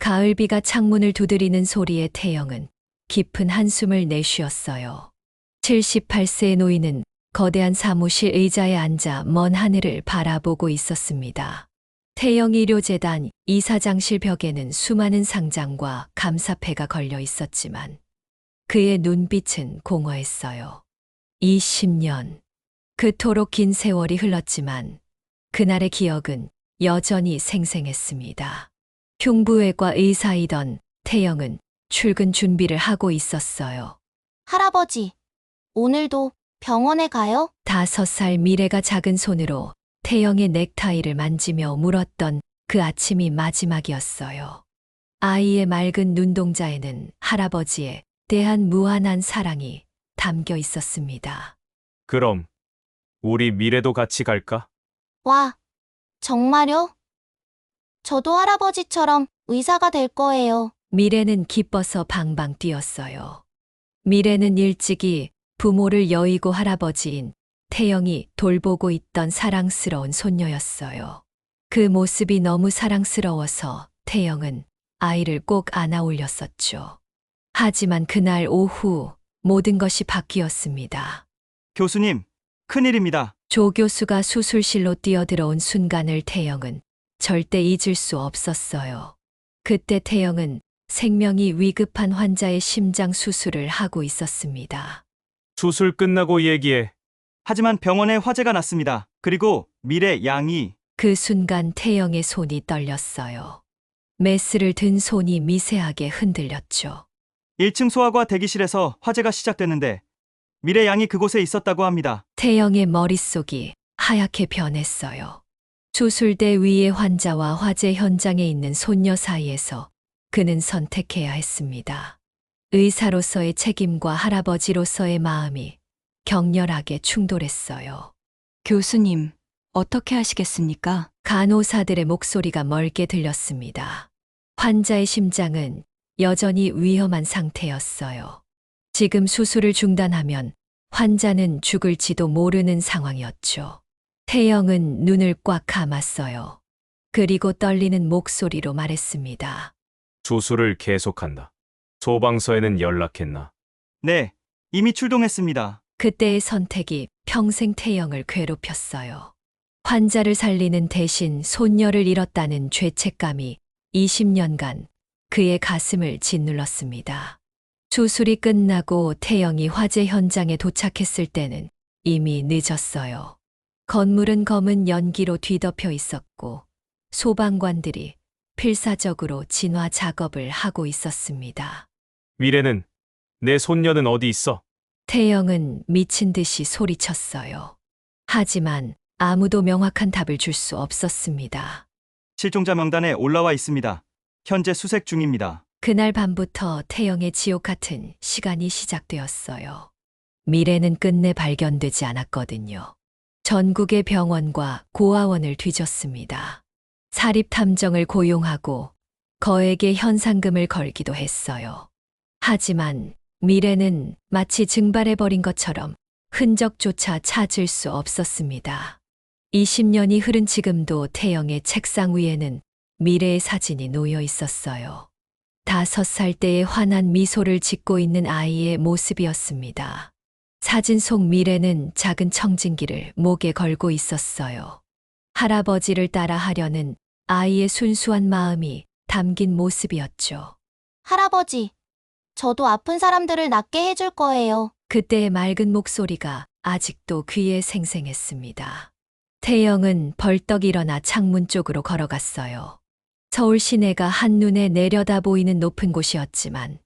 가을비가 창문을 두드리는 소리에 태영은 깊은 한숨을 내쉬었어요. 78세의 노인은 거대한 사무실 의자에 앉아 먼 하늘을 바라보고 있었습니다. 태영의료재단 이사장실 벽에는 수많은 상장과 감사패가 걸려 있었지만 그의 눈빛은 공허했어요. 20년. 그토록 긴 세월이 흘렀지만 그날의 기억은 여전히 생생했습니다. 흉부외과 의사이던 태영은 출근 준비를 하고 있었어요. 할아버지, 오늘도 병원에 가요? 5살 미래가 작은 손으로 태영의 넥타이를 만지며 물었던 그 아침이 마지막이었어요. 아이의 맑은 눈동자에는 할아버지에 대한 무한한 사랑이 담겨 있었습니다. 그럼 우리 미래도 같이 갈까? 와, 정말요? 저도 할아버지처럼 의사가 될 거예요. 미래는 기뻐서 방방 뛰었어요. 미래는 일찍이 부모를 여의고 할아버지인 태영이 돌보고 있던 사랑스러운 손녀였어요. 그 모습이 너무 사랑스러워서 태영은 아이를 꼭 안아 올렸었죠. 하지만 그날 오후 모든 것이 바뀌었습니다. 교수님, 큰일입니다. 조 교수가 수술실로 뛰어들어온 순간을 태영은 절대 잊을 수 없었어요. 그때 태영은 생명이 위급한 환자의 심장 수술을 하고 있었습니다. 수술 끝나고 얘기해. 하지만 병원에 화재가 났습니다. 그리고 미래 양이 그 순간 태영의 손이 떨렸어요. 메스를 든 손이 미세하게 흔들렸죠. 1층 소아과 대기실에서 화재가 시작됐는데 미래 양이 그곳에 있었다고 합니다. 태영의 머릿속이 하얗게 변했어요. 수술대 위의 환자와 화재 현장에 있는 손녀 사이에서 그는 선택해야 했습니다. 의사로서의 책임과 할아버지로서의 마음이 격렬하게 충돌했어요. 교수님, 어떻게 하시겠습니까? 간호사들의 목소리가 멀게 들렸습니다. 환자의 심장은 여전히 위험한 상태였어요. 지금 수술을 중단하면 환자는 죽을지도 모르는 상황이었죠. 태영은 눈을 꽉 감았어요. 그리고 떨리는 목소리로 말했습니다. 수술을 계속한다. 소방서에는 연락했나? 네, 이미 출동했습니다. 그때의 선택이 평생 태영을 괴롭혔어요. 환자를 살리는 대신 손녀를 잃었다는 죄책감이 20년간 그의 가슴을 짓눌렀습니다. 수술이 끝나고 태영이 화재 현장에 도착했을 때는 이미 늦었어요. 건물은 검은 연기로 뒤덮여 있었고 소방관들이 필사적으로 진화 작업을 하고 있었습니다. 미래는? 내 손녀는 어디 있어? 태영은 미친 듯이 소리쳤어요. 하지만 아무도 명확한 답을 줄 수 없었습니다. 실종자 명단에 올라와 있습니다. 현재 수색 중입니다. 그날 밤부터 태영의 지옥 같은 시간이 시작되었어요. 미래는 끝내 발견되지 않았거든요. 전국의 병원과 고아원을 뒤졌습니다. 사립탐정을 고용하고 거액의 현상금을 걸기도 했어요. 하지만 미래는 마치 증발해버린 것처럼 흔적조차 찾을 수 없었습니다. 20년이 흐른 지금도 태영의 책상 위에는 미래의 사진이 놓여 있었어요. 5살 때의 환한 미소를 짓고 있는 아이의 모습이었습니다. 사진 속 미래는 작은 청진기를 목에 걸고 있었어요. 할아버지를 따라 하려는 아이의 순수한 마음이 담긴 모습이었죠. 할아버지, 저도 아픈 사람들을 낫게 해줄 거예요. 그때의 맑은 목소리가 아직도 귀에 생생했습니다. 태영은 벌떡 일어나 창문 쪽으로 걸어갔어요. 서울 시내가 한눈에 내려다 보이는 높은 곳이었지만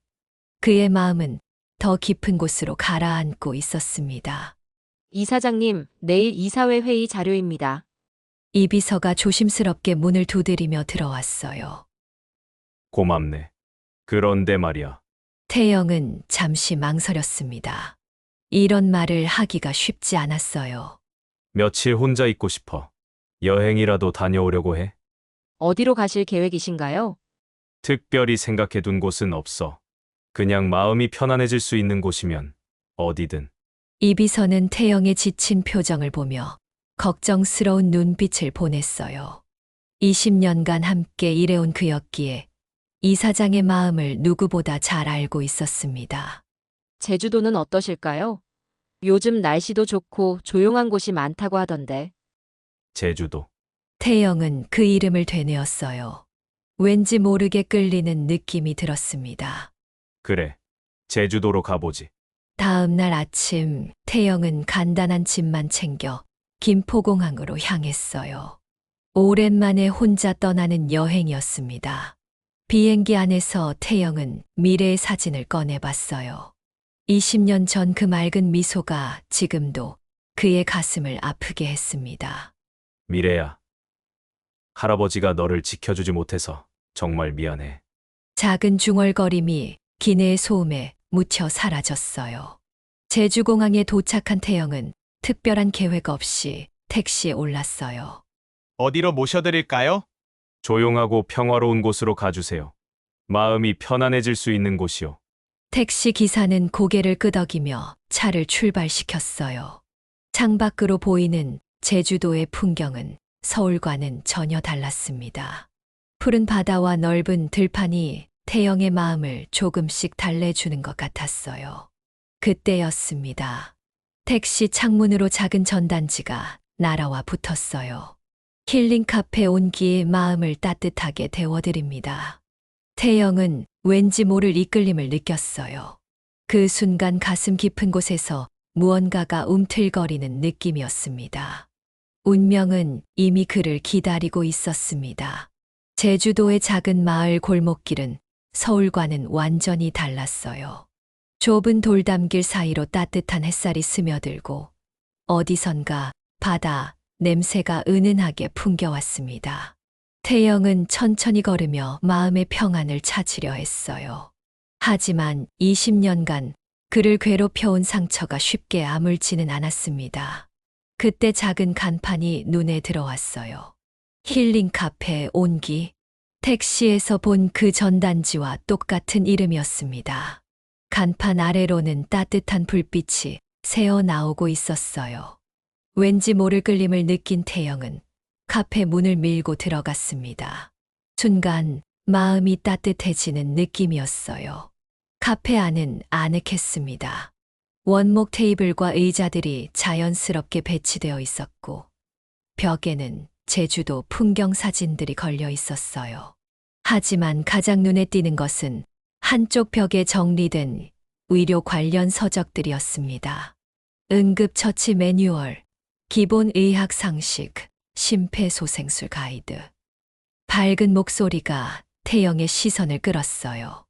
그의 마음은 더 깊은 곳으로 가라앉고 있었습니다. 이사장님, 내일 이사회 회의 자료입니다. 이 비서가 조심스럽게 문을 두드리며 들어왔어요. 고맙네. 그런데 말이야. 태영은 잠시 망설였습니다. 이런 말을 하기가 쉽지 않았어요. 며칠 혼자 있고 싶어. 여행이라도 다녀오려고 해. 어디로 가실 계획이신가요? 특별히 생각해둔 곳은 없어. 그냥 마음이 편안해질 수 있는 곳이면 어디든. 이 비서는 태영의 지친 표정을 보며 걱정스러운 눈빛을 보냈어요. 20년간 함께 일해온 그였기에 이사장의 마음을 누구보다 잘 알고 있었습니다. 제주도는 어떠실까요? 요즘 날씨도 좋고 조용한 곳이 많다고 하던데. 제주도. 태영은 그 이름을 되뇌었어요. 왠지 모르게 끌리는 느낌이 들었습니다. 그래. 제주도로 가보지. 다음 날 아침, 태영은 간단한 짐만 챙겨 김포공항으로 향했어요. 오랜만에 혼자 떠나는 여행이었습니다. 비행기 안에서 태영은 미래의 사진을 꺼내봤어요. 20년 전 그 맑은 미소가 지금도 그의 가슴을 아프게 했습니다. 미래야. 할아버지가 너를 지켜주지 못해서 정말 미안해. 작은 중얼거림이 기내의 소음에 묻혀 사라졌어요. 제주공항에 도착한 태영은 특별한 계획 없이 택시에 올랐어요. 어디로 모셔드릴까요? 조용하고 평화로운 곳으로 가주세요. 마음이 편안해질 수 있는 곳이요. 택시 기사는 고개를 끄덕이며 차를 출발시켰어요. 창밖으로 보이는 제주도의 풍경은 서울과는 전혀 달랐습니다. 푸른 바다와 넓은 들판이 태영의 마음을 조금씩 달래주는 것 같았어요. 그때였습니다. 택시 창문으로 작은 전단지가 날아와 붙었어요. 힐링 카페 온기에 마음을 따뜻하게 데워드립니다. 태영은 왠지 모를 이끌림을 느꼈어요. 그 순간 가슴 깊은 곳에서 무언가가 움틀거리는 느낌이었습니다. 운명은 이미 그를 기다리고 있었습니다. 제주도의 작은 마을 골목길은 서울과는 완전히 달랐어요. 좁은 돌담길 사이로 따뜻한 햇살이 스며들고 어디선가 바다 냄새가 은은하게 풍겨왔습니다. 태영은 천천히 걸으며 마음의 평안을 찾으려 했어요. 하지만 20년간 그를 괴롭혀온 상처가 쉽게 아물지는 않았습니다. 그때 작은 간판이 눈에 들어왔어요. 힐링 카페 온기. 택시에서 본 그 전단지와 똑같은 이름이었습니다. 간판 아래로는 따뜻한 불빛이 새어 나오고 있었어요. 왠지 모를 끌림을 느낀 태영은 카페 문을 밀고 들어갔습니다. 순간 마음이 따뜻해지는 느낌이었어요. 카페 안은 아늑했습니다. 원목 테이블과 의자들이 자연스럽게 배치되어 있었고 벽에는 제주도 풍경 사진들이 걸려 있었어요. 하지만 가장 눈에 띄는 것은 한쪽 벽에 정리된 의료 관련 서적들이었습니다. 응급처치 매뉴얼, 기본 의학 상식, 심폐소생술 가이드. 밝은 목소리가 태영의 시선을 끌었어요.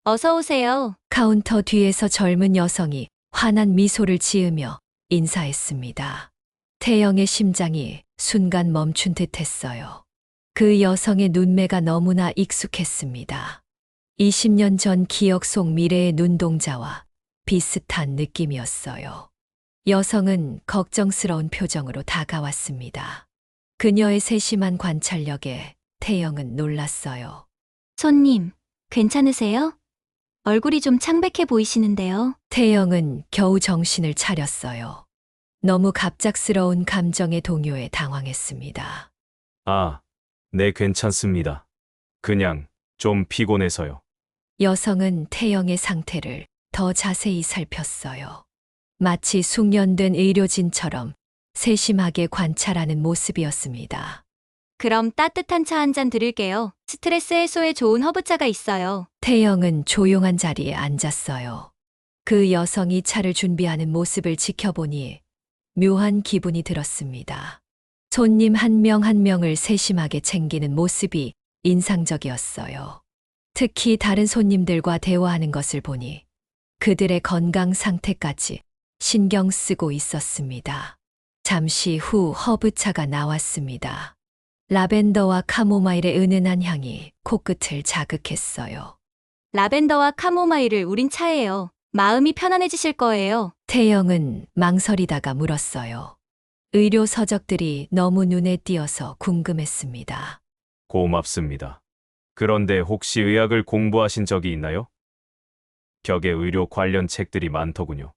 어서 오세요. 카운터 뒤에서 젊은 여성이 환한 미소를 지으며 인사했습니다. 태영의 심장이 순간 멈춘 듯 했어요. 그 여성의 눈매가 너무나 익숙했습니다. 20년 전 기억 속 미래의 눈동자와 비슷한 느낌이었어요. 여성은 걱정스러운 표정으로 다가왔습니다. 그녀의 세심한 관찰력에 태영은 놀랐어요. 손님, 괜찮으세요? 얼굴이 좀 창백해 보이시는데요. 태영은 겨우 정신을 차렸어요. 너무 갑작스러운 감정의 동요에 당황했습니다. 아, 네, 괜찮습니다. 그냥 좀 피곤해서요. 여성은 태영의 상태를 더 자세히 살폈어요. 마치 숙련된 의료진처럼 세심하게 관찰하는 모습이었습니다. 그럼 따뜻한 차 한 잔 드릴게요. 스트레스 해소에 좋은 허브차가 있어요. 태영은 조용한 자리에 앉았어요. 그 여성이 차를 준비하는 모습을 지켜보니 묘한 기분이 들었습니다. 손님 한 명 한 명을 세심하게 챙기는 모습이 인상적이었어요. 특히 다른 손님들과 대화하는 것을 보니 그들의 건강 상태까지 신경 쓰고 있었습니다. 잠시 후 허브차가 나왔습니다. 라벤더와 카모마일의 은은한 향이 코끝을 자극했어요. 라벤더와 카모마일을 우린 차예요. 마음이 편안해지실 거예요. 태영은 망설이다가 물었어요. 의료 서적들이 너무 눈에 띄어서 궁금했습니다. 고맙습니다. 그런데 혹시 의학을 공부하신 적이 있나요? 벽에 의료 관련 책들이 많더군요.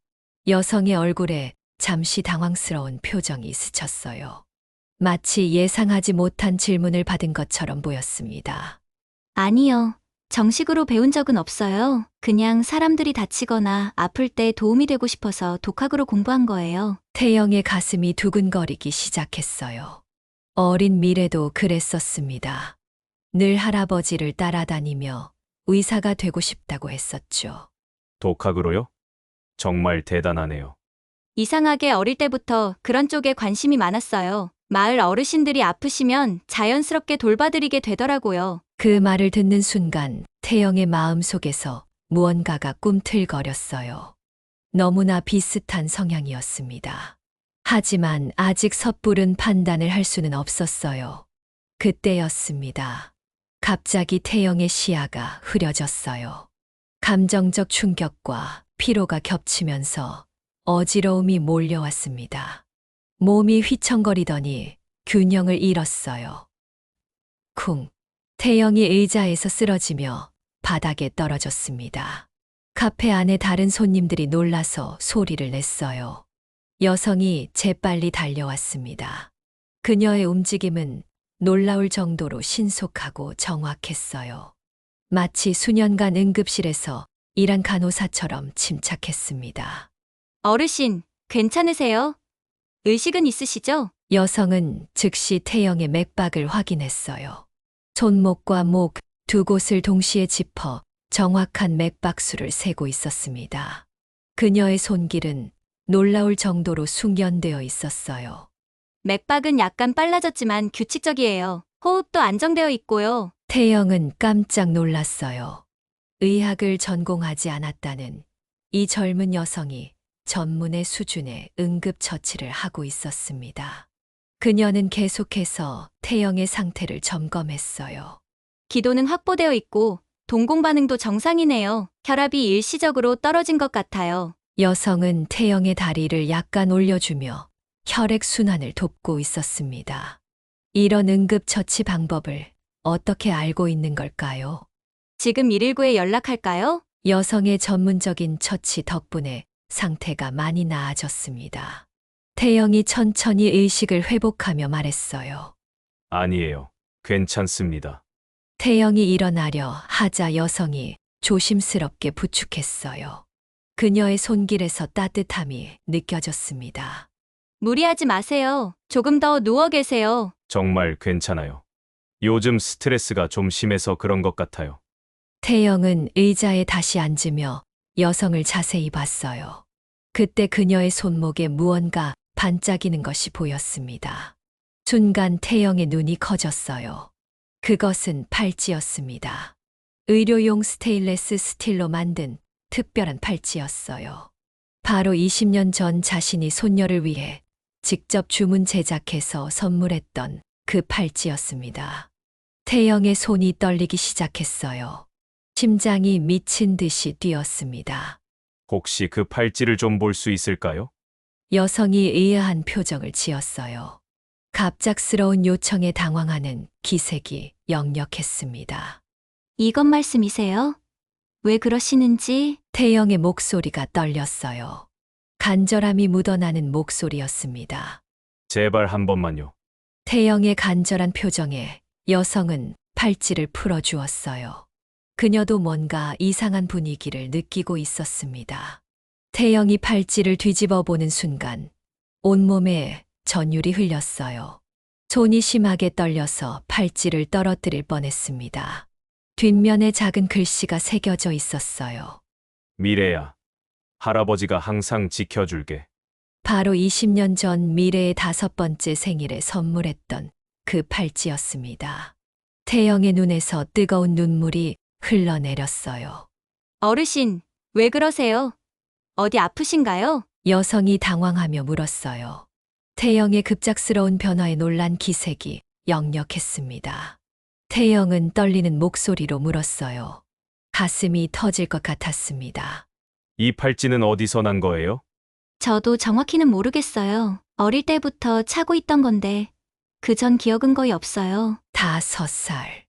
여성의 얼굴에 잠시 당황스러운 표정이 스쳤어요. 마치 예상하지 못한 질문을 받은 것처럼 보였습니다. 아니요. 정식으로 배운 적은 없어요. 그냥 사람들이 다치거나 아플 때 도움이 되고 싶어서 독학으로 공부한 거예요. 태영의 가슴이 두근거리기 시작했어요. 어린 미래도 그랬었습니다. 늘 할아버지를 따라다니며 의사가 되고 싶다고 했었죠. 독학으로요? 정말 대단하네요. 이상하게 어릴 때부터 그런 쪽에 관심이 많았어요. 마을 어르신들이 아프시면 자연스럽게 돌봐드리게 되더라고요. 그 말을 듣는 순간 태영의 마음 속에서 무언가가 꿈틀거렸어요. 너무나 비슷한 성향이었습니다. 하지만 아직 섣부른 판단을 할 수는 없었어요. 그때였습니다. 갑자기 태영의 시야가 흐려졌어요. 감정적 충격과 피로가 겹치면서 어지러움이 몰려왔습니다. 몸이 휘청거리더니 균형을 잃었어요. 쿵. 태영이 의자에서 쓰러지며 바닥에 떨어졌습니다. 카페 안에 다른 손님들이 놀라서 소리를 냈어요. 여성이 재빨리 달려왔습니다. 그녀의 움직임은 놀라울 정도로 신속하고 정확했어요. 마치 수년간 응급실에서 일한 간호사처럼 침착했습니다. 어르신, 괜찮으세요? 의식은 있으시죠? 여성은 즉시 태영의 맥박을 확인했어요. 손목과 목 두 곳을 동시에 짚어 정확한 맥박수를 세고 있었습니다. 그녀의 손길은 놀라울 정도로 숙련되어 있었어요. 맥박은 약간 빨라졌지만 규칙적이에요. 호흡도 안정되어 있고요. 태영은 깜짝 놀랐어요. 의학을 전공하지 않았다는 이 젊은 여성이 전문의 수준의 응급처치를 하고 있었습니다. 그녀는 계속해서 태영의 상태를 점검했어요. 기도는 확보되어 있고 동공 반응도 정상이네요. 혈압이 일시적으로 떨어진 것 같아요. 여성은 태영의 다리를 약간 올려주며 혈액 순환을 돕고 있었습니다. 이런 응급처치 방법을 어떻게 알고 있는 걸까요? 지금 119에 연락할까요? 여성의 전문적인 처치 덕분에 상태가 많이 나아졌습니다. 태영이 천천히 의식을 회복하며 말했어요. 아니에요. 괜찮습니다. 태영이 일어나려 하자 여성이 조심스럽게 부축했어요. 그녀의 손길에서 따뜻함이 느껴졌습니다. 무리하지 마세요. 조금 더 누워 계세요. 정말 괜찮아요. 요즘 스트레스가 좀 심해서 그런 것 같아요. 태영은 의자에 다시 앉으며 여성을 자세히 봤어요. 그때 그녀의 손목에 무언가 반짝이는 것이 보였습니다. 순간 태영의 눈이 커졌어요. 그것은 팔찌였습니다. 의료용 스테인레스 스틸로 만든 특별한 팔찌였어요. 바로 20년 전 자신이 손녀를 위해 직접 주문 제작해서 선물했던 그 팔찌였습니다. 태영의 손이 떨리기 시작했어요. 심장이 미친 듯이 뛰었습니다. 혹시 그 팔찌를 좀 볼 수 있을까요? 여성이 의아한 표정을 지었어요. 갑작스러운 요청에 당황하는 기색이 역력했습니다. 이것 말씀이세요? 왜 그러시는지? 태영의 목소리가 떨렸어요. 간절함이 묻어나는 목소리였습니다. 제발 한 번만요. 태영의 간절한 표정에 여성은 팔찌를 풀어주었어요. 그녀도 뭔가 이상한 분위기를 느끼고 있었습니다. 태영이 팔찌를 뒤집어 보는 순간 온몸에 전율이 흘렸어요. 손이 심하게 떨려서 팔찌를 떨어뜨릴 뻔했습니다. 뒷면에 작은 글씨가 새겨져 있었어요. 미래야. 할아버지가 항상 지켜줄게. 바로 20년 전 미래의 5번째 생일에 선물했던 그 팔찌였습니다. 태영의 눈에서 뜨거운 눈물이 흘러내렸어요. 어르신, 왜 그러세요? 어디 아프신가요? 여성이 당황하며 물었어요. 태영의 급작스러운 변화에 놀란 기색이 역력했습니다. 태영은 떨리는 목소리로 물었어요. 가슴이 터질 것 같았습니다. 이 팔찌는 어디서 난 거예요? 저도 정확히는 모르겠어요. 어릴 때부터 차고 있던 건데 그 전 기억은 거의 없어요. 5살.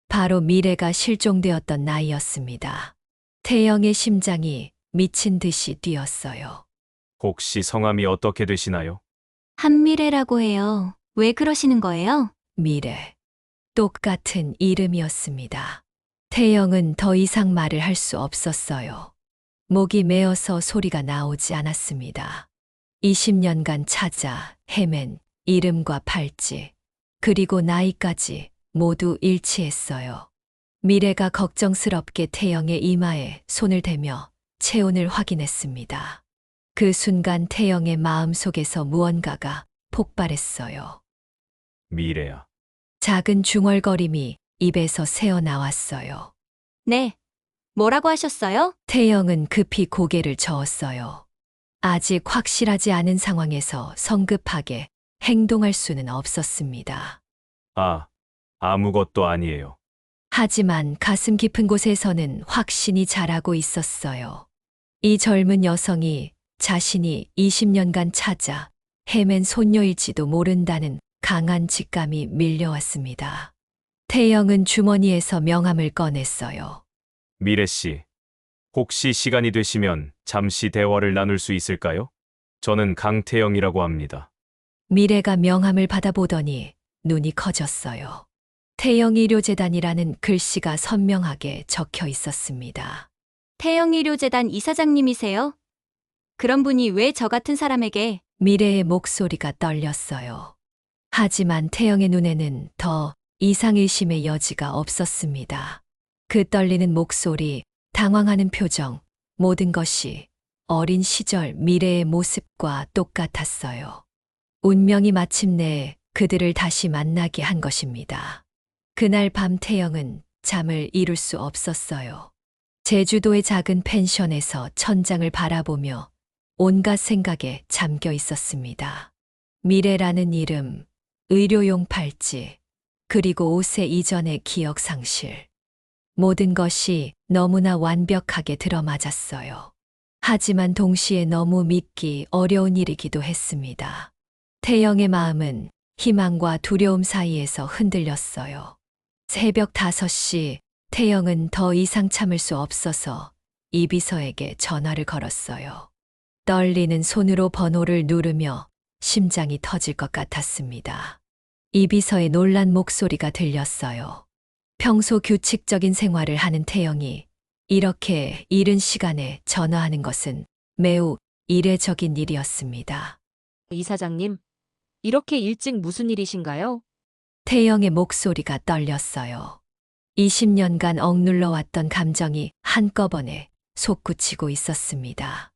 바로 미래가 실종되었던 나이였습니다. 태영의 심장이 미친 듯이 뛰었어요. 혹시 성함이 어떻게 되시나요? 한미래라고 해요. 왜 그러시는 거예요? 미래. 똑같은 이름이었습니다. 태영은 더 이상 말을 할 수 없었어요. 목이 메어서 소리가 나오지 않았습니다. 20년간 찾아 헤맨 이름과 팔찌, 그리고 나이까지 모두 일치했어요. 미래가 걱정스럽게 태영의 이마에 손을 대며 체온을 확인했습니다. 그 순간 태영의 마음 속에서 무언가가 폭발했어요. 미래야. 작은 중얼거림이 입에서 새어나왔어요. 네. 뭐라고 하셨어요? 태영은 급히 고개를 저었어요. 아직 확실하지 않은 상황에서 성급하게 행동할 수는 없었습니다. 아무것도 아니에요. 하지만 가슴 깊은 곳에서는 확신이 자라고 있었어요. 이 젊은 여성이 자신이 20년간 찾아 헤맨 소녀일지도 모른다는 강한 직감이 밀려왔습니다. 태영은 주머니에서 명함을 꺼냈어요. 미래 씨, 혹시 시간이 되시면 잠시 대화를 나눌 수 있을까요? 저는 강태영이라고 합니다. 미래가 명함을 받아보더니 눈이 커졌어요. 태영의료재단이라는 글씨가 선명하게 적혀 있었습니다. 태영의료재단 이사장님이세요? 그런 분이 왜 저 같은 사람에게 미래의 목소리가 떨렸어요. 하지만 태영의 눈에는 더 이상 의심의 여지가 없었습니다. 그 떨리는 목소리, 당황하는 표정, 모든 것이 어린 시절 미래의 모습과 똑같았어요. 운명이 마침내 그들을 다시 만나게 한 것입니다. 그날 밤 태영은 잠을 이룰 수 없었어요. 제주도의 작은 펜션에서 천장을 바라보며 온갖 생각에 잠겨 있었습니다. 미래라는 이름, 의료용 팔찌, 그리고 옷의 이전의 기억 상실. 모든 것이 너무나 완벽하게 들어맞았어요. 하지만 동시에 너무 믿기 어려운 일이기도 했습니다. 태영의 마음은 희망과 두려움 사이에서 흔들렸어요. 새벽 5시, 태영은 더 이상 참을 수 없어서 이비서에게 전화를 걸었어요. 떨리는 손으로 번호를 누르며 심장이 터질 것 같았습니다. 이비서의 놀란 목소리가 들렸어요. 평소 규칙적인 생활을 하는 태영이 이렇게 이른 시간에 전화하는 것은 매우 이례적인 일이었습니다. 이사장님, 이렇게 일찍 무슨 일이신가요? 태영의 목소리가 떨렸어요. 20년간 억눌러왔던 감정이 한꺼번에 솟구치고 있었습니다.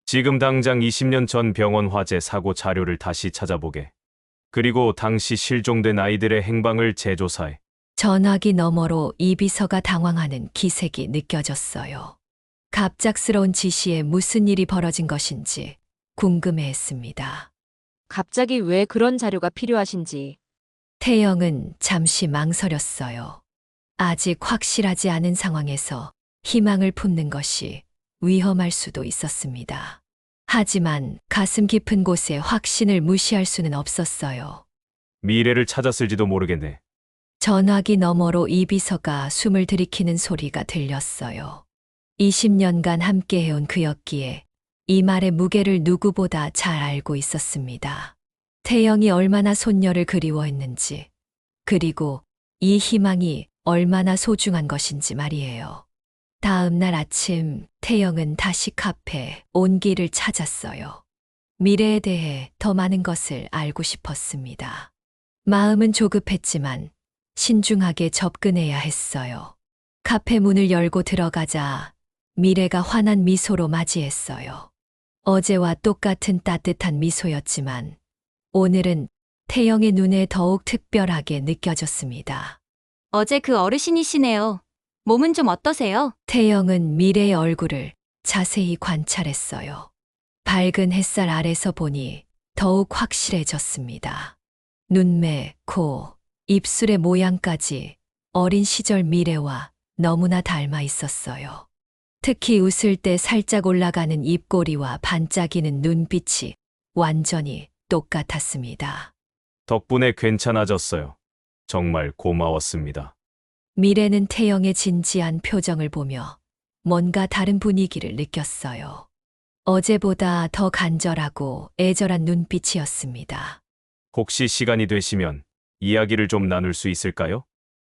지금 당장 20년 전 병원 화재 사고 자료를 다시 찾아보게. 그리고 당시 실종된 아이들의 행방을 재조사해. 전화기 너머로 이비서가 당황하는 기색이 느껴졌어요. 갑작스러운 지시에 무슨 일이 벌어진 것인지 궁금해했습니다. 갑자기 왜 그런 자료가 필요하신지. 태영은 잠시 망설였어요. 아직 확실하지 않은 상황에서 희망을 품는 것이 위험할 수도 있었습니다. 하지만 가슴 깊은 곳에 확신을 무시할 수는 없었어요. 미래를 찾았을지도 모르겠네. 전화기 너머로 이비서가 숨을 들이키는 소리가 들렸어요. 20년간 함께해온 그였기에 이 말의 무게를 누구보다 잘 알고 있었습니다. 태영이 얼마나 손녀를 그리워했는지, 그리고 이 희망이 얼마나 소중한 것인지 말이에요. 다음 날 아침, 태영은 다시 카페 온기를 찾았어요. 미래에 대해 더 많은 것을 알고 싶었습니다. 마음은 조급했지만 신중하게 접근해야 했어요. 카페 문을 열고 들어가자 미래가 환한 미소로 맞이했어요. 어제와 똑같은 따뜻한 미소였지만 오늘은 태영의 눈에 더욱 특별하게 느껴졌습니다. 어제 그 어르신이시네요. 몸은 좀 어떠세요? 태영은 미래의 얼굴을 자세히 관찰했어요. 밝은 햇살 아래서 보니 더욱 확실해졌습니다. 눈매, 코, 입술의 모양까지 어린 시절 미래와 너무나 닮아 있었어요. 특히 웃을 때 살짝 올라가는 입꼬리와 반짝이는 눈빛이 완전히 똑같았습니다. 덕분에 괜찮아졌어요. 정말 고마웠습니다. 미래는 태영의 진지한 표정을 보며 뭔가 다른 분위기를 느꼈어요. 어제보다 더 간절하고 애절한 눈빛이었습니다. 혹시 시간이 되시면 이야기를 좀 나눌 수 있을까요?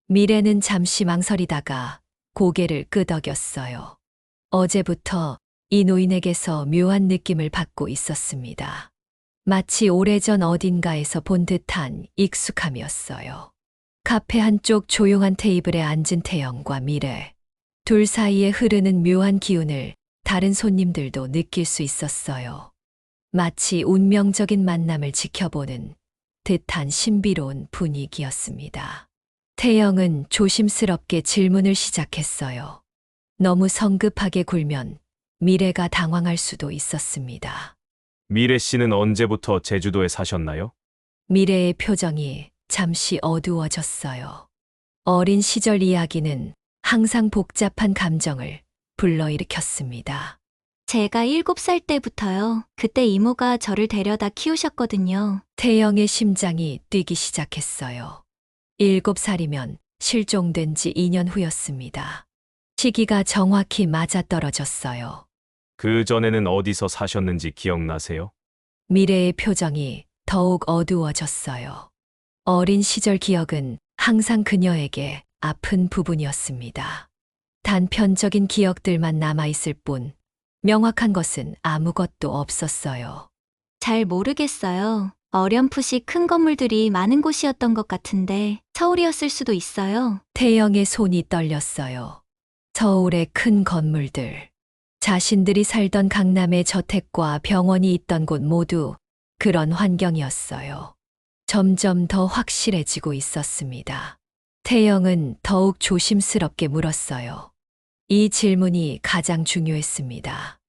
미래는 잠시 망설이다가 고개를 끄덕였어요. 어제부터 이 노인에게서 묘한 느낌을 받고 있었습니다. 마치 오래전 어딘가에서 본 듯한 익숙함이었어요. 카페 한쪽 조용한 테이블에 앉은 태영과 미래. 둘 사이에 흐르는 묘한 기운을 다른 손님들도 느낄 수 있었어요. 마치 운명적인 만남을 지켜보는 듯한 신비로운 분위기였습니다. 태영은 조심스럽게 질문을 시작했어요. 너무 성급하게 굴면 미래가 당황할 수도 있었습니다. 미래 씨는 언제부터 제주도에 사셨나요? 미래의 표정이 잠시 어두워졌어요. 어린 시절 이야기는 항상 복잡한 감정을 불러일으켰습니다. 제가 7살 때부터요. 그때 이모가 저를 데려다 키우셨거든요. 태영의 심장이 뛰기 시작했어요. 7살이면 실종된 지 2년 후였습니다. 시기가 정확히 맞아떨어졌어요. 그 전에는 어디서 사셨는지 기억나세요? 미래의 표정이 더욱 어두워졌어요. 어린 시절 기억은 항상 그녀에게 아픈 부분이었습니다. 단편적인 기억들만 남아있을 뿐 명확한 것은 아무것도 없었어요. 잘 모르겠어요. 어렴풋이 큰 건물들이 많은 곳이었던 것 같은데 서울이었을 수도 있어요. 태영의 손이 떨렸어요. 서울의 큰 건물들. 자신들이 살던 강남의 저택과 병원이 있던 곳 모두 그런 환경이었어요. 점점 더 확실해지고 있었습니다. 태영은 더욱 조심스럽게 물었어요. 이 질문이 가장 중요했습니다.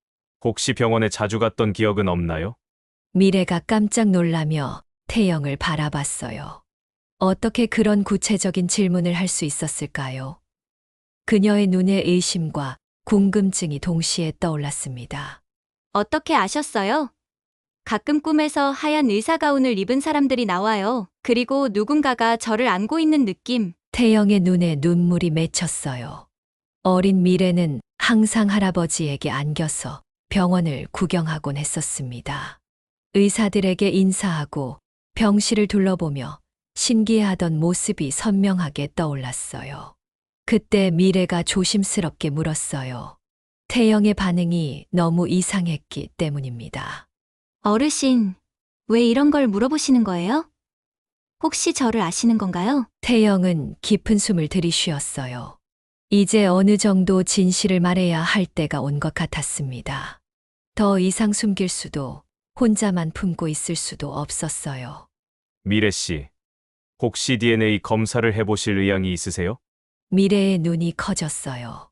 혹시 병원에 자주 갔던 기억은 없나요? 미래가 깜짝 놀라며 태영을 바라봤어요. 어떻게 그런 구체적인 질문을 할 수 있었을까요? 그녀의 눈에 의심과 궁금증이 동시에 떠올랐습니다. 어떻게 아셨어요? 가끔 꿈에서 하얀 의사가운을 입은 사람들이 나와요. 그리고 누군가가 저를 안고 있는 느낌. 태영의 눈에 눈물이 맺혔어요. 어린 미래는 항상 할아버지에게 안겨서 병원을 구경하곤 했었습니다. 의사들에게 인사하고 병실을 둘러보며 신기해하던 모습이 선명하게 떠올랐어요. 그때 미래가 조심스럽게 물었어요. 태영의 반응이 너무 이상했기 때문입니다. 어르신, 왜 이런 걸 물어보시는 거예요? 혹시 저를 아시는 건가요? 태영은 깊은 숨을 들이쉬었어요. 이제 어느 정도 진실을 말해야 할 때가 온 것 같았습니다. 더 이상 숨길 수도 혼자만 품고 있을 수도 없었어요. 미래 씨, 혹시 DNA 검사를 해보실 의향이 있으세요? 미래의 눈이 커졌어요.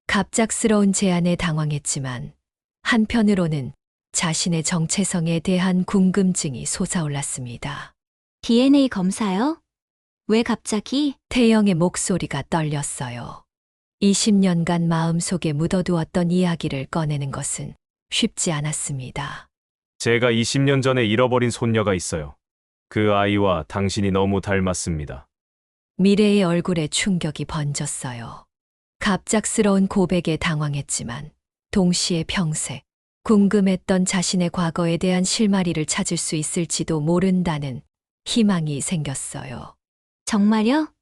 갑작스러운 제안에 당황했지만 한편으로는 자신의 정체성에 대한 궁금증이 솟아올랐습니다. DNA 검사요? 왜 갑자기? 태영의 목소리가 떨렸어요. 20년간 마음속에 묻어두었던 이야기를 꺼내는 것은 쉽지 않았습니다. 제가 20년 전에 잃어버린 손녀가 있어요. 그 아이와 당신이 너무 닮았습니다. 미래의 얼굴에 충격이 번졌어요. 갑작스러운 고백에 당황했지만 동시에 평생 궁금했던 자신의 과거에 대한 실마리를 찾을 수 있을지도 모른다는 희망이 생겼어요. 정말요?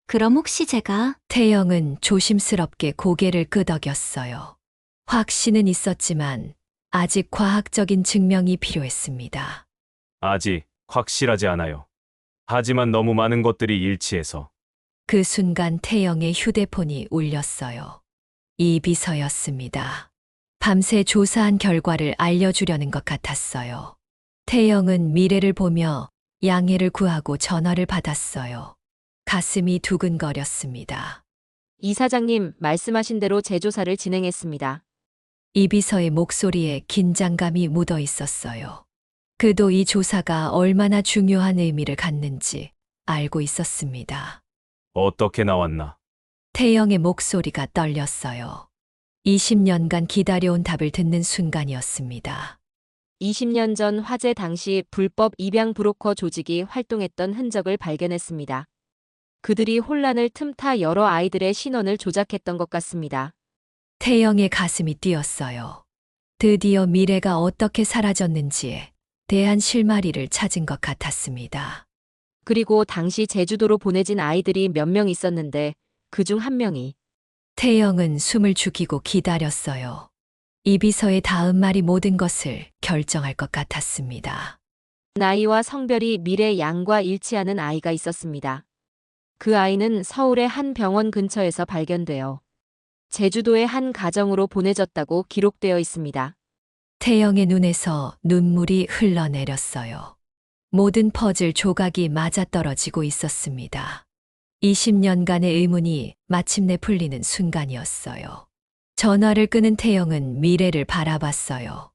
그럼 혹시 제가 태영은 조심스럽게 고개를 끄덕였어요. 확신은 있었지만 아직 과학적인 증명이 필요했습니다. 아직 확실하지 않아요. 하지만 너무 많은 것들이 일치해서. 그 순간 태영의 휴대폰이 울렸어요. 이 비서였습니다. 밤새 조사한 결과를 알려주려는 것 같았어요. 태영은 미래를 보며 양해를 구하고 전화를 받았어요. 가슴이 두근거렸습니다. 이사장님 말씀하신 대로 재조사를 진행했습니다. 이 비서의 목소리에 긴장감이 묻어 있었어요. 그도 이 조사가 얼마나 중요한 의미를 갖는지 알고 있었습니다. 어떻게 나왔나? 태영의 목소리가 떨렸어요. 20년간 기다려온 답을 듣는 순간이었습니다. 20년 전 화재 당시 불법 입양 브로커 조직이 활동했던 흔적을 발견했습니다. 그들이 혼란을 틈타 여러 아이들의 신원을 조작했던 것 같습니다. 태영의 가슴이 뛰었어요. 드디어 미래가 어떻게 사라졌는지에 대한 실마리를 찾은 것 같았습니다. 그리고 당시 제주도로 보내진 아이들이 몇 명 있었는데 그중 한 명이 태영은 숨을 죽이고 기다렸어요. 이비서의 다음 말이 모든 것을 결정할 것 같았습니다. 나이와 성별이 미래 양과 일치하는 아이가 있었습니다. 그 아이는 서울의 한 병원 근처에서 발견되어 제주도의 한 가정으로 보내졌다고 기록되어 있습니다. 태영의 눈에서 눈물이 흘러내렸어요. 모든 퍼즐 조각이 맞아떨어지고 있었습니다. 20년간의 의문이 마침내 풀리는 순간이었어요. 전화를 끄는 태영은 미래를 바라봤어요.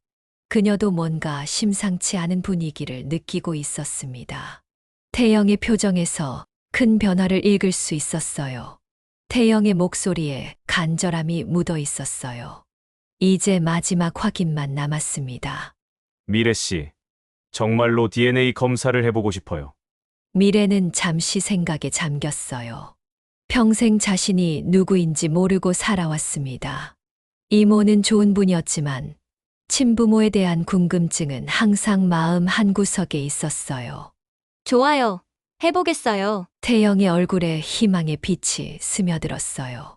그녀도 뭔가 심상치 않은 분위기를 느끼고 있었습니다. 태영의 표정에서 큰 변화를 읽을 수 있었어요. 태영의 목소리에 간절함이 묻어 있었어요. 이제 마지막 확인만 남았습니다. 미래 씨, 정말로 DNA 검사를 해보고 싶어요. 미래는 잠시 생각에 잠겼어요. 평생 자신이 누구인지 모르고 살아왔습니다. 이모는 좋은 분이었지만 친부모에 대한 궁금증은 항상 마음 한구석에 있었어요. 좋아요. 해보겠어요. 태영의 얼굴에 희망의 빛이 스며들었어요.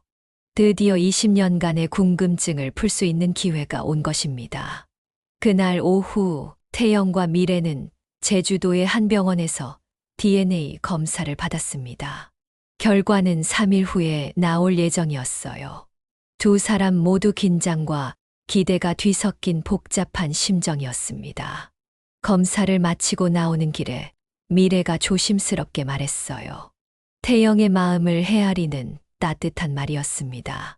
드디어 20년간의 궁금증을 풀 수 있는 기회가 온 것입니다. 그날 오후 태영과 미래는 제주도의 한 병원에서 DNA 검사를 받았습니다. 결과는 3일 후에 나올 예정이었어요. 두 사람 모두 긴장과 기대가 뒤섞인 복잡한 심정이었습니다. 검사를 마치고 나오는 길에 미래가 조심스럽게 말했어요. 태영의 마음을 헤아리는 따뜻한 말이었습니다.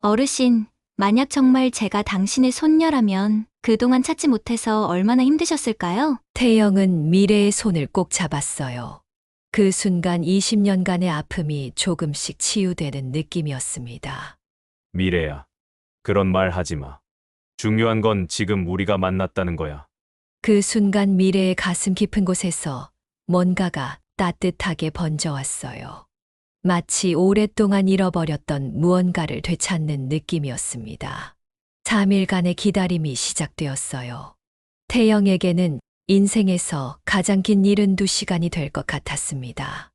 어르신, 만약 정말 제가 당신의 손녀라면 그동안 찾지 못해서 얼마나 힘드셨을까요? 태영은 미래의 손을 꼭 잡았어요. 그 순간 20년간의 아픔이 조금씩 치유되는 느낌이었습니다. 미래야, 그런 말 하지 마. 중요한 건 지금 우리가 만났다는 거야. 그 순간 미래의 가슴 깊은 곳에서 뭔가가 따뜻하게 번져왔어요. 마치 오랫동안 잃어버렸던 무언가를 되찾는 느낌이었습니다. 3일간의 기다림이 시작되었어요. 태영에게는 인생에서 가장 긴 72시간이 될 것 같았습니다.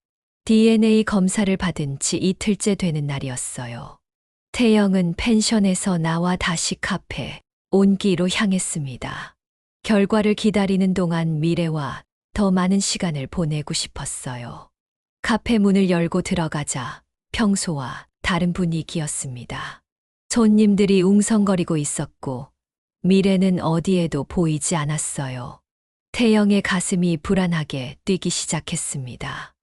DNA 검사를 받은 지 이틀째 되는 날이었어요. 태영은 펜션에서 나와 다시 카페, 온기로 향했습니다. 결과를 기다리는 동안 미래와 더 많은 시간을 보내고 싶었어요. 카페 문을 열고 들어가자 평소와 다른 분위기였습니다. 손님들이 웅성거리고 있었고 미래는 어디에도 보이지 않았어요. 태영의 가슴이 불안하게 뛰기 시작했습니다.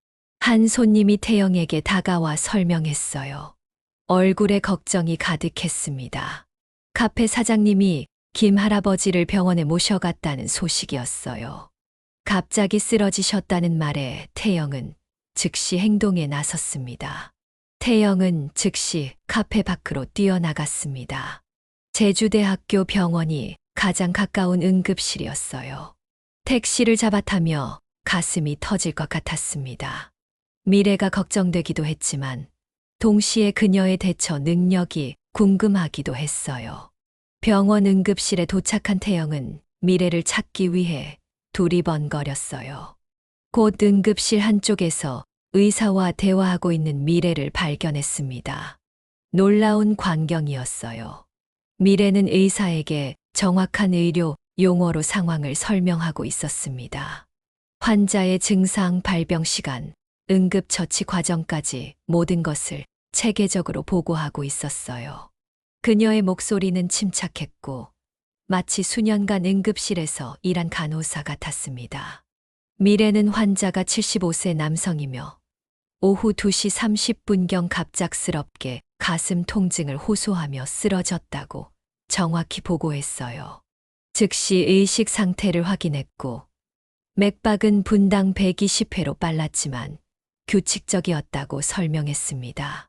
한 손님이 태영에게 다가와 설명했어요. 얼굴에 걱정이 가득했습니다. 카페 사장님이 김 할아버지를 병원에 모셔갔다는 소식이었어요. 갑자기 쓰러지셨다는 말에 태영은 즉시 행동에 나섰습니다. 태영은 즉시 카페 밖으로 뛰어나갔습니다. 제주대학교 병원이 가장 가까운 응급실이었어요. 택시를 잡아타며 가슴이 터질 것 같았습니다. 미래가 걱정되기도 했지만 동시에 그녀의 대처 능력이 궁금하기도 했어요. 병원 응급실에 도착한 태영은 미래를 찾기 위해 두리번거렸어요. 곧 응급실 한쪽에서 의사와 대화하고 있는 미래를 발견했습니다. 놀라운 광경이었어요. 미래는 의사에게 정확한 의료 용어로 상황을 설명하고 있었습니다. 환자의 증상, 발병 시간, 응급처치 과정까지 모든 것을 체계적으로 보고하고 있었어요. 그녀의 목소리는 침착했고 마치 수년간 응급실에서 일한 간호사 같았습니다. 미래는 환자가 75세 남성이며 오후 2시 30분경 갑작스럽게 가슴 통증을 호소하며 쓰러졌다고 정확히 보고했어요. 즉시 의식 상태를 확인했고 맥박은 분당 120회로 빨랐지만 규칙적이었다고 설명했습니다.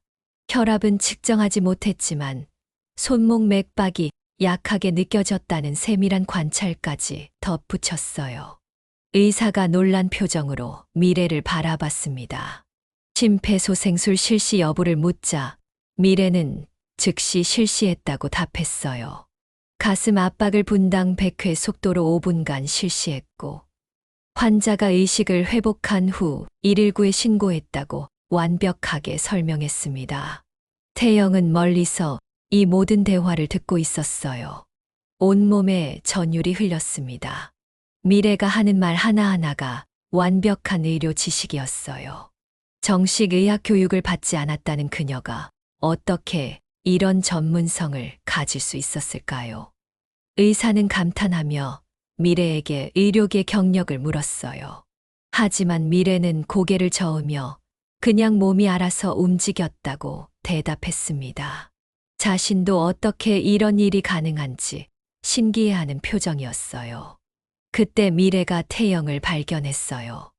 혈압은 측정하지 못했지만 손목 맥박이 약하게 느껴졌다는 세밀한 관찰까지 덧붙였어요. 의사가 놀란 표정으로 미래를 바라봤습니다. 심폐소생술 실시 여부를 묻자 미래는 즉시 실시했다고 답했어요. 가슴 압박을 분당 100회 속도로 5분간 실시했고 환자가 의식을 회복한 후 119에 신고했다고 완벽하게 설명했습니다. 태영은 멀리서 이 모든 대화를 듣고 있었어요. 온몸에 전율이 흘렸습니다. 미래가 하는 말 하나하나가 완벽한 의료 지식이었어요. 정식 의학 교육을 받지 않았다는 그녀가 어떻게 이런 전문성을 가질 수 있었을까요? 의사는 감탄하며 미래에게 의료계 경력을 물었어요. 하지만 미래는 고개를 저으며 그냥 몸이 알아서 움직였다고 대답했습니다. 자신도 어떻게 이런 일이 가능한지 신기해하는 표정이었어요. 그때 미래가 태영을 발견했어요.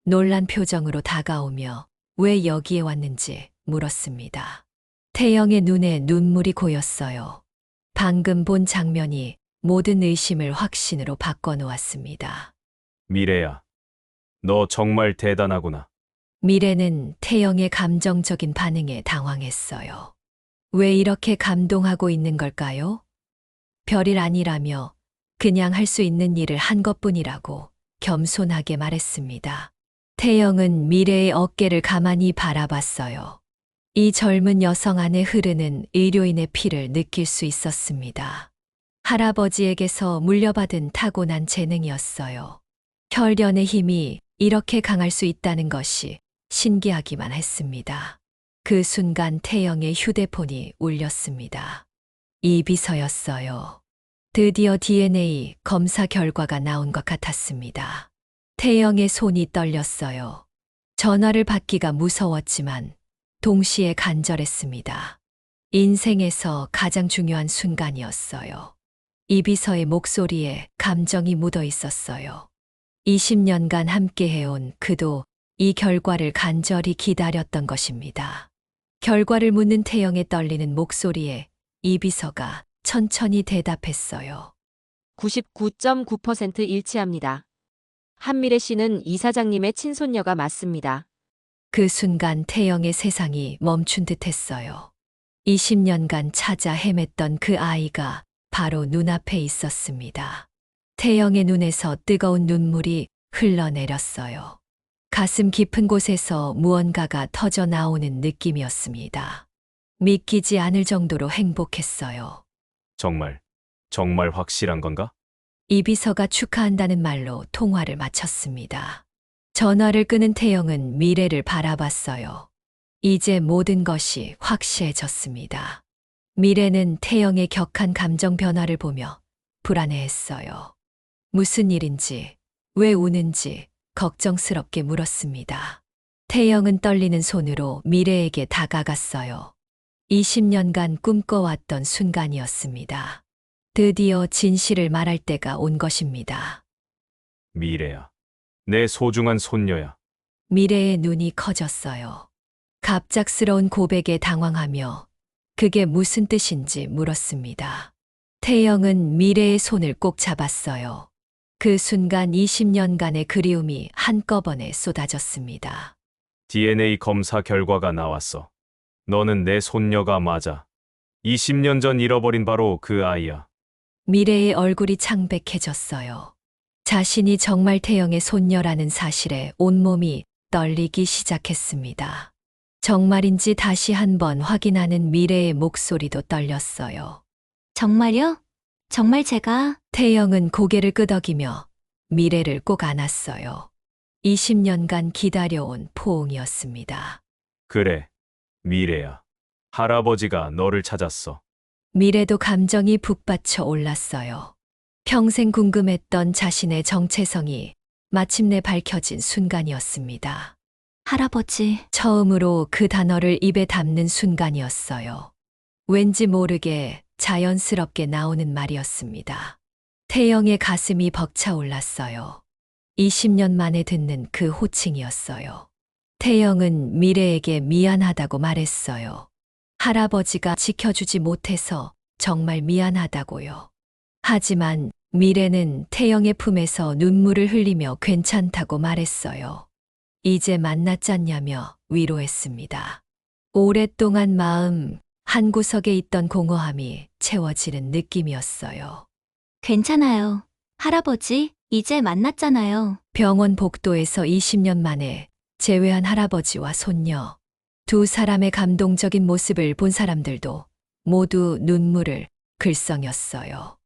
놀란 표정으로 다가오며 왜 여기에 왔는지 물었습니다. 태영의 눈에 눈물이 고였어요. 방금 본 장면이 모든 의심을 확신으로 바꿔놓았습니다. 미래야, 너 정말 대단하구나. 미래는 태영의 감정적인 반응에 당황했어요. 왜 이렇게 감동하고 있는 걸까요? 별일 아니라며 그냥 할 수 있는 일을 한 것뿐이라고 겸손하게 말했습니다. 태영은 미래의 어깨를 가만히 바라봤어요. 이 젊은 여성 안에 흐르는 의료인의 피를 느낄 수 있었습니다. 할아버지에게서 물려받은 타고난 재능이었어요. 혈련의 힘이 이렇게 강할 수 있다는 것이 신기하기만 했습니다. 그 순간 태영의 휴대폰이 울렸습니다. 이비서였어요. 드디어 DNA 검사 결과가 나온 것 같았습니다. 태영의 손이 떨렸어요. 전화를 받기가 무서웠지만 동시에 간절했습니다. 인생에서 가장 중요한 순간이었어요. 이비서의 목소리에 감정이 묻어 있었어요. 20년간 함께해온 그도 이 결과를 간절히 기다렸던 것입니다. 결과를 묻는 태영의 떨리는 목소리에 이비서가 천천히 대답했어요. 99.9% 일치합니다. 한미래 씨는 이사장님의 친손녀가 맞습니다. 그 순간 태영의 세상이 멈춘 듯 했어요. 20년간 찾아 헤맸던 그 아이가 바로 눈앞에 있었습니다. 태영의 눈에서 뜨거운 눈물이 흘러내렸어요. 가슴 깊은 곳에서 무언가가 터져 나오는 느낌이었습니다. 믿기지 않을 정도로 행복했어요. 정말 확실한 건가? 이비서가 축하한다는 말로 통화를 마쳤습니다. 전화를 끄는 태영은 미래를 바라봤어요. 이제 모든 것이 확실해졌습니다. 미래는 태영의 격한 감정 변화를 보며 불안해했어요. 무슨 일인지, 왜 우는지 걱정스럽게 물었습니다. 태영은 떨리는 손으로 미래에게 다가갔어요. 20년간 꿈꿔왔던 순간이었습니다. 드디어 진실을 말할 때가 온 것입니다. 미래야, 내 소중한 손녀야. 미래의 눈이 커졌어요. 갑작스러운 고백에 당황하며 그게 무슨 뜻인지 물었습니다. 태영은 미래의 손을 꼭 잡았어요. 그 순간 20년간의 그리움이 한꺼번에 쏟아졌습니다. DNA 검사 결과가 나왔어. 너는 내 손녀가 맞아. 20년 전 잃어버린 바로 그 아이야. 미래의 얼굴이 창백해졌어요. 자신이 정말 태영의 손녀라는 사실에 온몸이 떨리기 시작했습니다. 정말인지 다시 한번 확인하는 미래의 목소리도 떨렸어요. 정말요? 정말 제가 태영은 고개를 끄덕이며 미래를 꼭 안았어요. 20년간 기다려온 포옹이었습니다. 그래, 미래야. 할아버지가 너를 찾았어. 미래도 감정이 북받쳐 올랐어요. 평생 궁금했던 자신의 정체성이 마침내 밝혀진 순간이었습니다. 할아버지, 처음으로 그 단어를 입에 담는 순간이었어요. 왠지 모르게 자연스럽게 나오는 말이었습니다. 태영의 가슴이 벅차올랐어요. 20년 만에 듣는 그 호칭이었어요. 태영은 미래에게 미안하다고 말했어요. 할아버지가 지켜주지 못해서 정말 미안하다고요. 하지만 미래는 태영의 품에서 눈물을 흘리며 괜찮다고 말했어요. 이제 만났잖냐며 위로했습니다. 오랫동안 마음 한구석에 있던 공허함이 채워지는 느낌이었어요. 괜찮아요. 할아버지, 이제 만났잖아요. 병원 복도에서 20년 만에 재회한 할아버지와 손녀. 두 사람의 감동적인 모습을 본 사람들도 모두 눈물을 글썽였어요.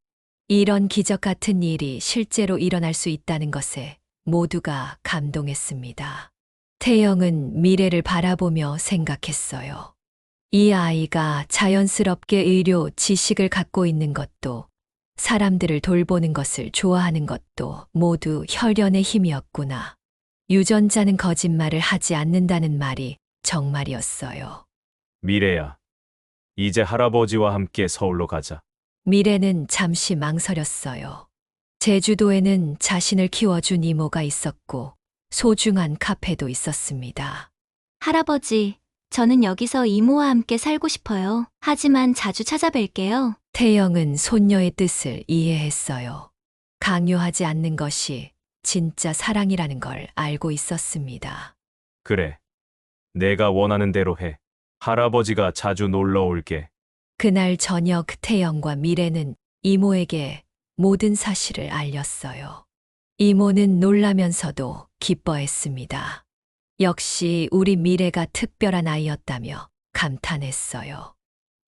이런 기적 같은 일이 실제로 일어날 수 있다는 것에 모두가 감동했습니다. 태영은 미래를 바라보며 생각했어요. 이 아이가 자연스럽게 의료 지식을 갖고 있는 것도 사람들을 돌보는 것을 좋아하는 것도 모두 혈연의 힘이었구나. 유전자는 거짓말을 하지 않는다는 말이 정말이었어요. 미래야, 이제 할아버지와 함께 서울로 가자. 미래는 잠시 망설였어요. 제주도에는 자신을 키워준 이모가 있었고 소중한 카페도 있었습니다. 할아버지, 저는 여기서 이모와 함께 살고 싶어요. 하지만 자주 찾아뵐게요. 태영은 손녀의 뜻을 이해했어요. 강요하지 않는 것이 진짜 사랑이라는 걸 알고 있었습니다. 그래. 내가 원하는 대로 해. 할아버지가 자주 놀러 올게. 그날 저녁 태영과 미래는 이모에게 모든 사실을 알렸어요. 이모는 놀라면서도 기뻐했습니다. 역시 우리 미래가 특별한 아이였다며 감탄했어요.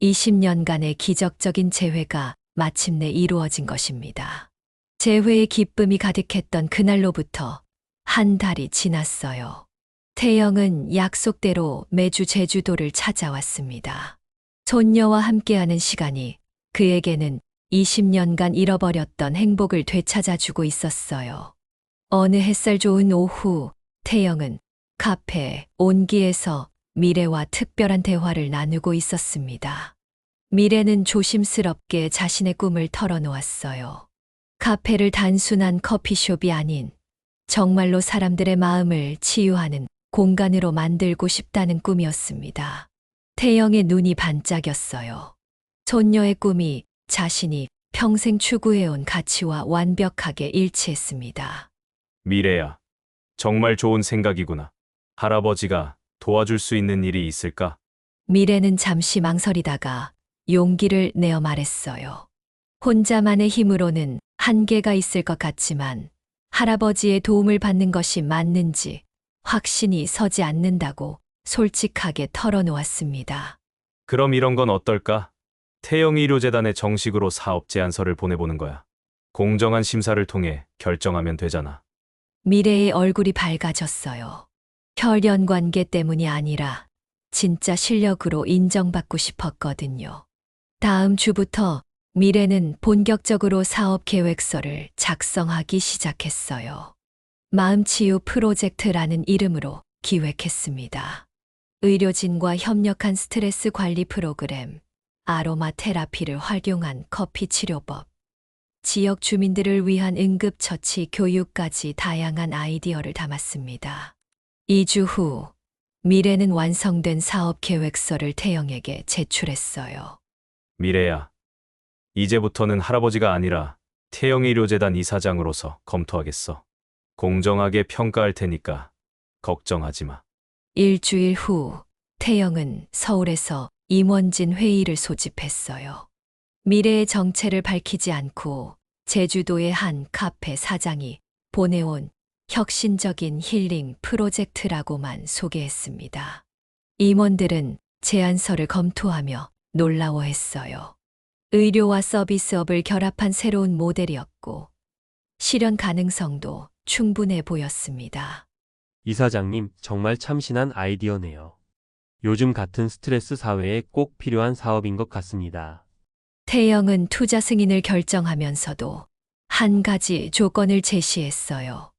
20년간의 기적적인 재회가 마침내 이루어진 것입니다. 재회의 기쁨이 가득했던 그날로부터 한 달이 지났어요. 태영은 약속대로 매주 제주도를 찾아왔습니다. 손녀와 함께하는 시간이 그에게는 20년간 잃어버렸던 행복을 되찾아주고 있었어요. 어느 햇살 좋은 오후, 태영은 카페 온기에서 미래와 특별한 대화를 나누고 있었습니다. 미래는 조심스럽게 자신의 꿈을 털어놓았어요. 카페를 단순한 커피숍이 아닌 정말로 사람들의 마음을 치유하는 공간으로 만들고 싶다는 꿈이었습니다. 태영의 눈이 반짝였어요. 손녀의 꿈이 자신이 평생 추구해온 가치와 완벽하게 일치했습니다. 미래야, 정말 좋은 생각이구나. 할아버지가 도와줄 수 있는 일이 있을까? 미래는 잠시 망설이다가 용기를 내어 말했어요. 혼자만의 힘으로는 한계가 있을 것 같지만 할아버지의 도움을 받는 것이 맞는지 확신이 서지 않는다고 솔직하게 털어놓았습니다. 그럼 이런 건 어떨까? 태영 의료재단에 정식으로 사업 제안서를 보내보는 거야. 공정한 심사를 통해 결정하면 되잖아. 미래의 얼굴이 밝아졌어요. 혈연 관계 때문이 아니라 진짜 실력으로 인정받고 싶었거든요. 다음 주부터 미래는 본격적으로 사업 계획서를 작성하기 시작했어요. 마음치유 프로젝트라는 이름으로 기획했습니다. 의료진과 협력한 스트레스 관리 프로그램, 아로마 테라피를 활용한 커피 치료법, 지역 주민들을 위한 응급처치 교육까지 다양한 아이디어를 담았습니다. 2주 후, 미래는 완성된 사업 계획서를 태영에게 제출했어요. 미래야, 이제부터는 할아버지가 아니라 태영 의료재단 이사장으로서 검토하겠어. 공정하게 평가할 테니까 걱정하지 마. 일주일 후, 태영은 서울에서 임원진 회의를 소집했어요. 미래의 정체를 밝히지 않고 제주도의 한 카페 사장이 보내온 혁신적인 힐링 프로젝트라고만 소개했습니다. 임원들은 제안서를 검토하며 놀라워했어요. 의료와 서비스업을 결합한 새로운 모델이었고 실현 가능성도 충분해 보였습니다. 이사장님, 정말 참신한 아이디어네요. 요즘 같은 스트레스 사회에 꼭 필요한 사업인 것 같습니다. 태영은 투자 승인을 결정하면서도 한 가지 조건을 제시했어요.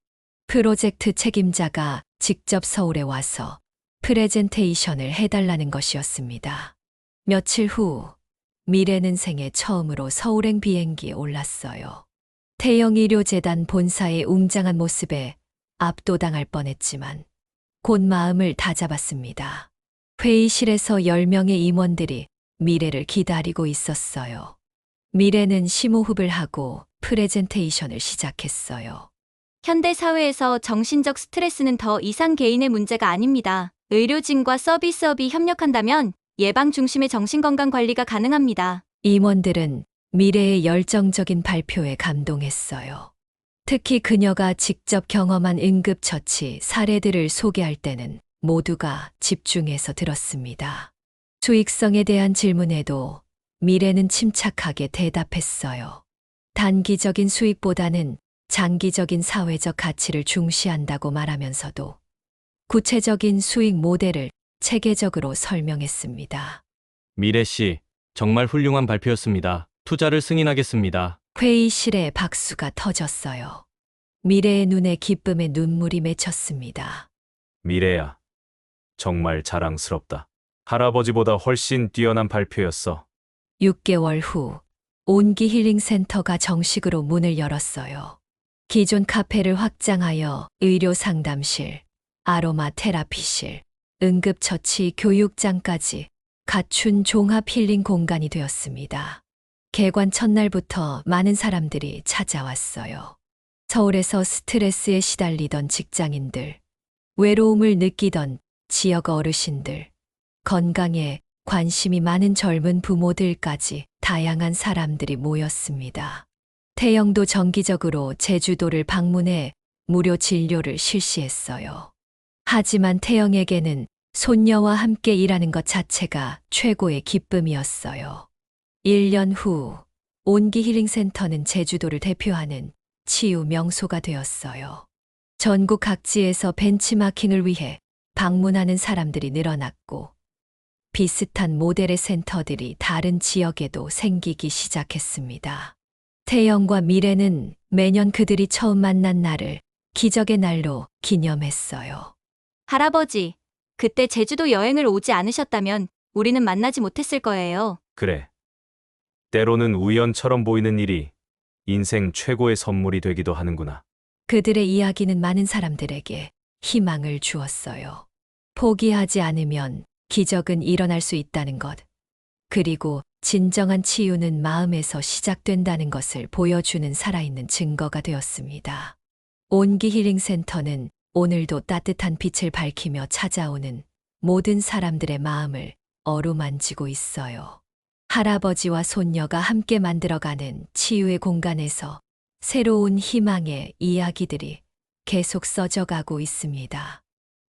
프로젝트 책임자가 직접 서울에 와서 프레젠테이션을 해달라는 것이었습니다. 며칠 후, 미래는 생애 처음으로 서울행 비행기에 올랐어요. 태영의료재단 본사의 웅장한 모습에 압도당할 뻔했지만 곧 마음을 다잡았습니다. 회의실에서 10명의 임원들이 미래를 기다리고 있었어요. 미래는 심호흡을 하고 프레젠테이션을 시작했어요. 현대 사회에서 정신적 스트레스는 더 이상 개인의 문제가 아닙니다. 의료진과 서비스업이 협력한다면 예방 중심의 정신건강 관리가 가능합니다. 임원들은 미래의 열정적인 발표에 감동했어요. 특히 그녀가 직접 경험한 응급처치 사례들을 소개할 때는 모두가 집중해서 들었습니다. 수익성에 대한 질문에도 미래는 침착하게 대답했어요. 단기적인 수익보다는 장기적인 사회적 가치를 중시한다고 말하면서도 구체적인 수익 모델을 체계적으로 설명했습니다. 미래 씨, 정말 훌륭한 발표였습니다. 투자를 승인하겠습니다. 회의실에 박수가 터졌어요. 미래의 눈에 기쁨의 눈물이 맺혔습니다. 미래야. 정말 자랑스럽다. 할아버지보다 훨씬 뛰어난 발표였어. 6개월 후 온기 힐링 센터가 정식으로 문을 열었어요. 기존 카페를 확장하여 의료 상담실, 아로마 테라피실, 응급처치 교육장까지 갖춘 종합 힐링 공간이 되었습니다. 개관 첫날부터 많은 사람들이 찾아왔어요. 서울에서 스트레스에 시달리던 직장인들, 외로움을 느끼던 지역 어르신들, 건강에 관심이 많은 젊은 부모들까지 다양한 사람들이 모였습니다. 태영도 정기적으로 제주도를 방문해 무료 진료를 실시했어요. 하지만 태영에게는 손녀와 함께 일하는 것 자체가 최고의 기쁨이었어요. 1년 후 온기 힐링센터는 제주도를 대표하는 치유 명소가 되었어요. 전국 각지에서 벤치마킹을 위해 방문하는 사람들이 늘어났고 비슷한 모델의 센터들이 다른 지역에도 생기기 시작했습니다. 태영과 미래는 매년 그들이 처음 만난 날을 기적의 날로 기념했어요. 할아버지, 그때 제주도 여행을 오지 않으셨다면 우리는 만나지 못했을 거예요. 그래. 때로는 우연처럼 보이는 일이 인생 최고의 선물이 되기도 하는구나. 그들의 이야기는 많은 사람들에게 희망을 주었어요. 포기하지 않으면 기적은 일어날 수 있다는 것, 그리고 진정한 치유는 마음에서 시작된다는 것을 보여주는 살아있는 증거가 되었습니다. 온기 힐링센터는 오늘도 따뜻한 빛을 밝히며 찾아오는 모든 사람들의 마음을 어루만지고 있어요. 할아버지와 손녀가 함께 만들어가는 치유의 공간에서 새로운 희망의 이야기들이 계속 써져가고 있습니다.